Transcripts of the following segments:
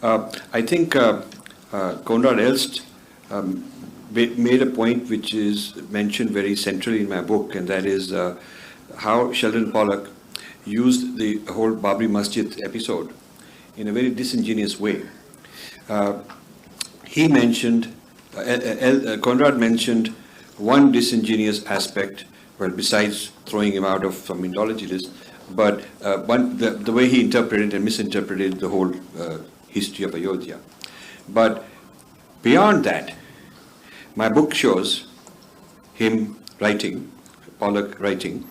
I think Konrad Elst made a point which is mentioned very centrally in my book, and that is how Sheldon Pollock used the whole Babri masjid episode in a very disingenuous way. He mentioned, Konrad mentioned one disingenuous aspect, well, besides throwing him out of some Indology list, but the way he interpreted and misinterpreted the whole history of Ayodhya. But beyond that, my book shows him writing, Pollock writing,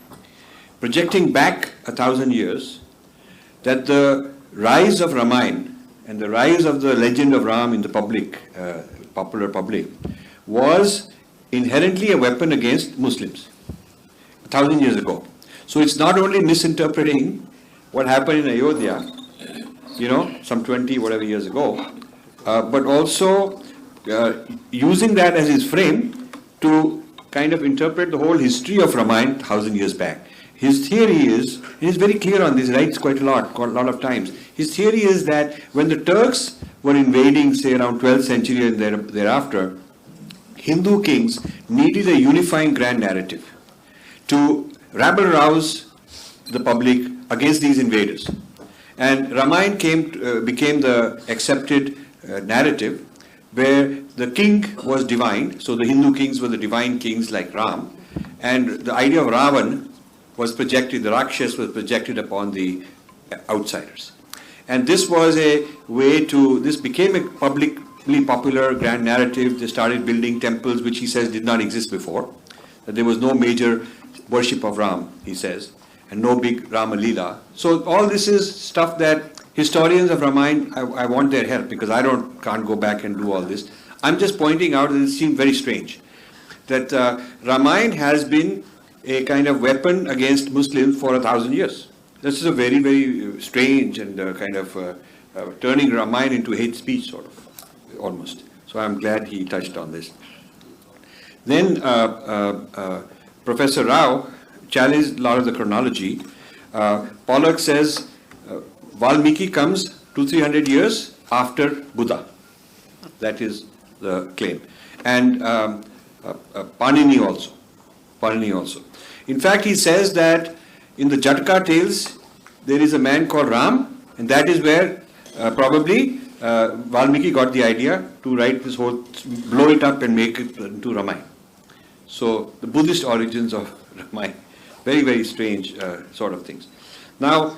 projecting back 1,000 years, that the rise of Ramayan and the rise of the legend of Ram in the popular public, was inherently a weapon against Muslims 1,000 years ago. So it's not only misinterpreting what happened in Ayodhya, some 20 whatever years ago, but also using that as his frame to kind of interpret the whole history of Ramayana 1,000 years back. His theory is, he's very clear on this, he writes quite a lot of times. His theory is that when the Turks were invading, say around 12th century and thereafter, Hindu kings needed a unifying grand narrative to rabble rouse the public against these invaders. And Ramayana became the accepted narrative where the king was divine, so the Hindu kings were the divine kings like Ram, and the idea of Ravan was projected, the Rakshas was projected upon the outsiders. And this was a way this became a publicly popular grand narrative. They started building temples, which he says did not exist before, that there was no major worship of Ram, he says, and no big Rama Leela. So all this is stuff that historians of Ramayana, I want their help because I can't go back and do all this. I'm just pointing out that it seemed very strange that Ramayana has been a kind of weapon against Muslims for 1,000 years. This is a very, very strange and kind of turning Ramayana into hate speech, sort of, almost. So I'm glad he touched on this. Then Professor Rao challenged a lot of the chronology. Pollock says Valmiki comes 200-300 years after Buddha. That is the claim. And Panini also. In fact, he says that in the Jatka tales, there is a man called Ram, and that is where probably Valmiki got the idea to write this whole, blow it up and make it into Ramayana. So the Buddhist origins of Ramayana, very, very strange sort of things. Now,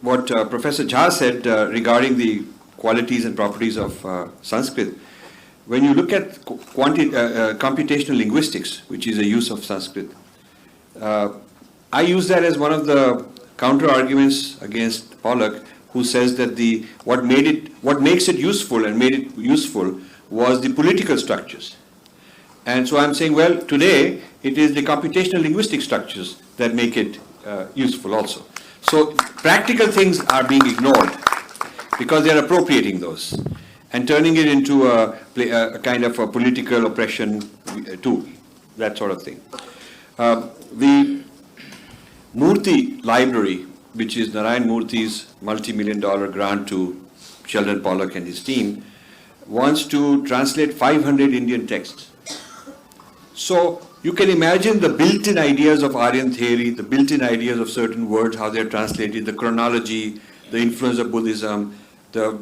what Professor Jha said regarding the qualities and properties of Sanskrit, when you look at computational linguistics, which is a use of Sanskrit, I use that as one of the counter arguments against Pollock, who says that what makes it useful and made it useful was the political structures. And so I'm saying, well, today it is the computational linguistic structures that make it useful also. So practical things are being ignored because they are appropriating those and turning it into a kind of a political oppression tool, that sort of thing. The Murthy Library, which is Narayan Murthy's multi-million-dollar grant to Sheldon Pollock and his team, wants to translate 500 Indian texts. So you can imagine the built-in ideas of Aryan theory, the built-in ideas of certain words, how they're translated, the chronology, the influence of Buddhism, the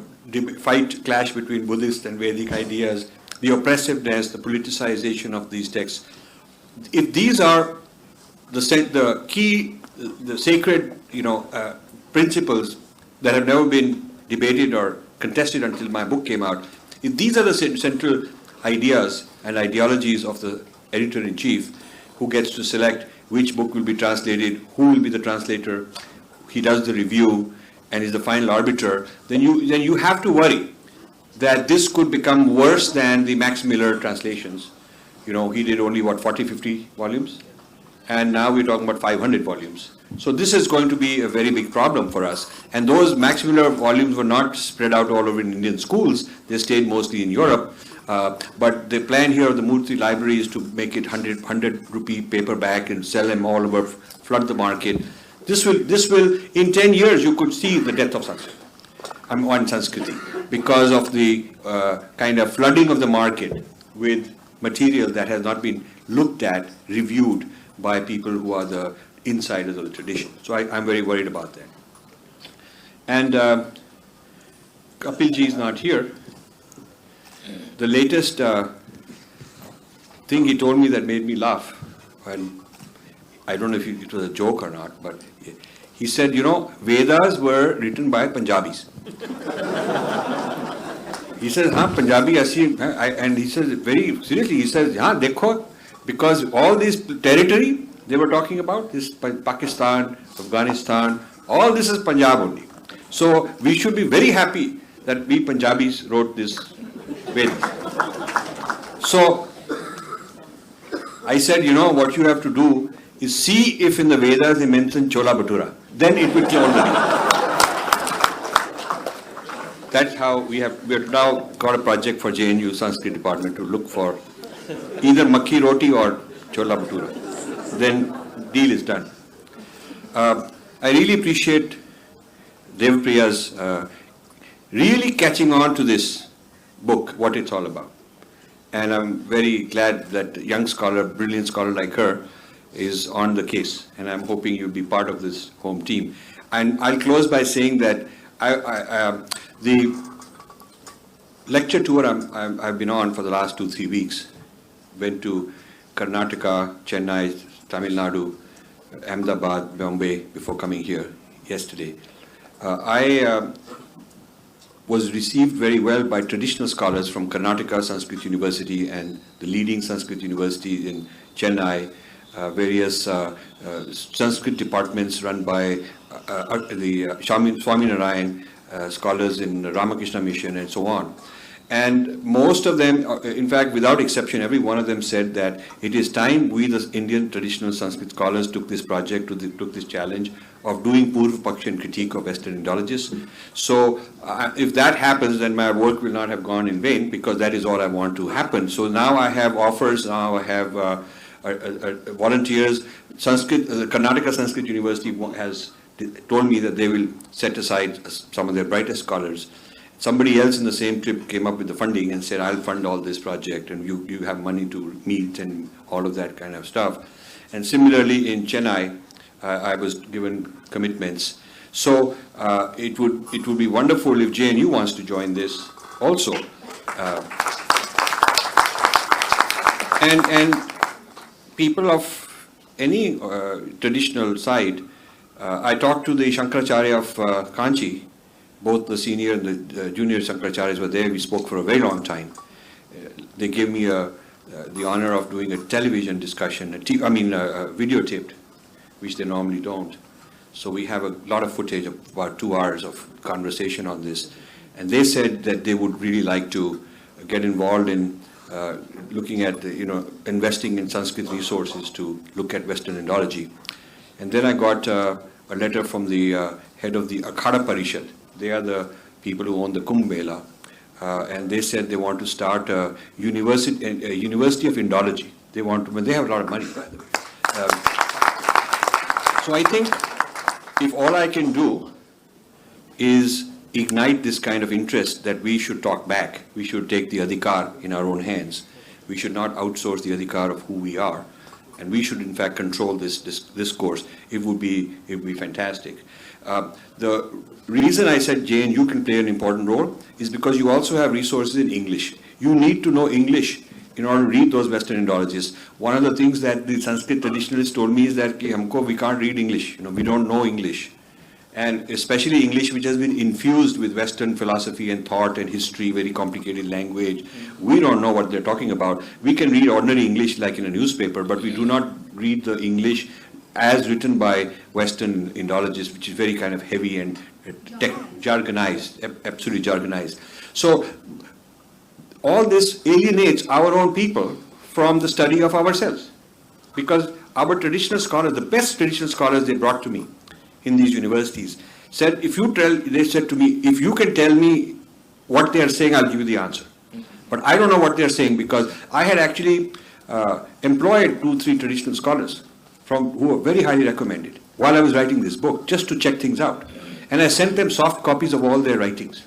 clash between Buddhist and Vedic ideas, the oppressiveness, the politicization of these texts. If these are the key, the sacred, principles that have never been debated or contested until my book came out, if these are the central ideas and ideologies of the editor-in-chief, who gets to select which book will be translated, who will be the translator, he does the review, and is the final arbiter, then you have to worry that this could become worse than the Max Miller translations. He did only, 40, 50 volumes? And now we're talking about 500 volumes. So this is going to be a very big problem for us. And those Max Miller volumes were not spread out all over in Indian schools. They stayed mostly in Europe. But the plan here of the Murthy Library is to make it 100 rupee paperback and sell them all over, flood the market. This will, in 10 years, you could see the death of Sanskrit. On Sanskrit, because of the kind of flooding of the market with material that has not been looked at, reviewed by people who are the insiders of the tradition. So I'm very worried about that. And Kapilji is not here. The latest thing he told me that made me laugh, and I don't know if it was a joke or not, but he said, Vedas were written by Punjabis. He says, Punjabi aisi, and he says very seriously, he says, dekho, because all this territory they were talking about, this Pakistan, Afghanistan, all this is Punjab only. So we should be very happy that we Punjabis wrote this Vedas. So I said, what you have to do is see if in the Vedas they mention Chola Bhatura. Then it will close the deal. That's how we have now got a project for JNU Sanskrit department to look for either Makki Roti or Chola Bhatura. Then deal is done. I really appreciate Devpriya's really catching on to this book, what it's all about. And I'm very glad that a young scholar, brilliant scholar like her, is on the case. And I'm hoping you'll be part of this home team. And I'll close by saying that the lecture tour I've been on for the last 2-3 weeks, went to Karnataka, Chennai, Tamil Nadu, Ahmedabad, Bombay before coming here yesterday. I was received very well by traditional scholars from Karnataka Sanskrit University and the leading Sanskrit university in Chennai, various Sanskrit departments run by the Swaminarayan scholars in Ramakrishna Mission and so on. And most of them, in fact, without exception, every one of them said that it is time we, the Indian traditional Sanskrit scholars, took this project, took this challenge of doing Purva Paksha and critique of Western Indologists. So if that happens, then my work will not have gone in vain, because that is all I want to happen. So now I have offers, now I have volunteers. Karnataka Sanskrit University has told me that they will set aside some of their brightest scholars. Somebody else in the same trip came up with the funding and said, I'll fund all this project, and you have money to meet and all of that kind of stuff. And similarly in Chennai, I was given commitments. So it would be wonderful if JNU wants to join this also. And people of any traditional side, I talked to the Shankaracharya of Kanchi. Both the senior and the junior Shankaracharyas were there. We spoke for a very long time. They gave me the honor of doing a television discussion, videotaped, which they normally don't. So we have a lot of footage of about 2 hours of conversation on this. And they said that they would really like to get involved in looking at, investing in Sanskrit resources to look at Western Indology. And then I got a letter from the head of the Akhada Parishad. They are the people who own the Kumbh Mela, and they said they want to start a university of Indology. They want to, they have a lot of money, by the way. So I think if all I can do is ignite this kind of interest, that we should talk back, we should take the adhikar in our own hands. We should not outsource the adhikar of who we are, and we should in fact control this discourse. It would be fantastic. The reason I said JNU can play an important role is because you also have resources in English. You need to know English in order to read those Western Indologists. One of the things that the Sanskrit traditionalists told me is that we can't read English. We don't know English. And especially English, which has been infused with Western philosophy and thought and history, very complicated language. We don't know what they're talking about. We can read ordinary English like in a newspaper, but we do not read the English as written by Western Indologists, which is very kind of heavy and jargonized, absolutely jargonized. So all this alienates our own people from the study of ourselves. Because our traditional scholars, the best traditional scholars they brought to me in these universities, said, they said to me, if you can tell me what they are saying, I'll give you the answer. But I don't know what they're saying, because I had actually employed 2-3 traditional scholars who were very highly recommended. while I was writing this book, just to check things out. And I sent them soft copies of all their writings.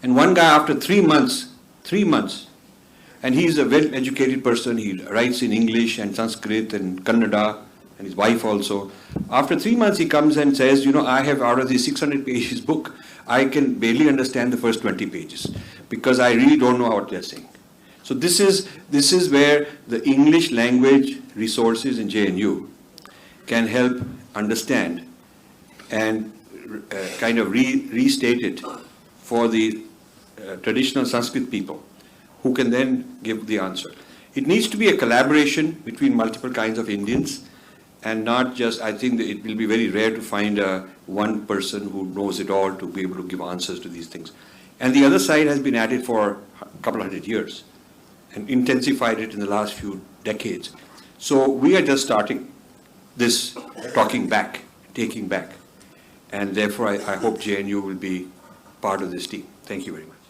And one guy, after 3 months, and he's a well-educated person, he writes in English and Sanskrit and Kannada, and his wife also. After 3 months, he comes and says, I have, out of the 600 pages book, I can barely understand the first 20 pages because I really don't know what they're saying. So this is where the English language resources in JNU can help understand and kind of restate it for the traditional Sanskrit people, who can then give the answer. It needs to be a collaboration between multiple kinds of Indians, and not just, I think that it will be very rare to find one person who knows it all to be able to give answers to these things. And the other side has been at it for a couple of hundred years and intensified it in the last few decades. So we are just starting this taking back. And therefore I hope JNU will be part of this team. Thank you very much.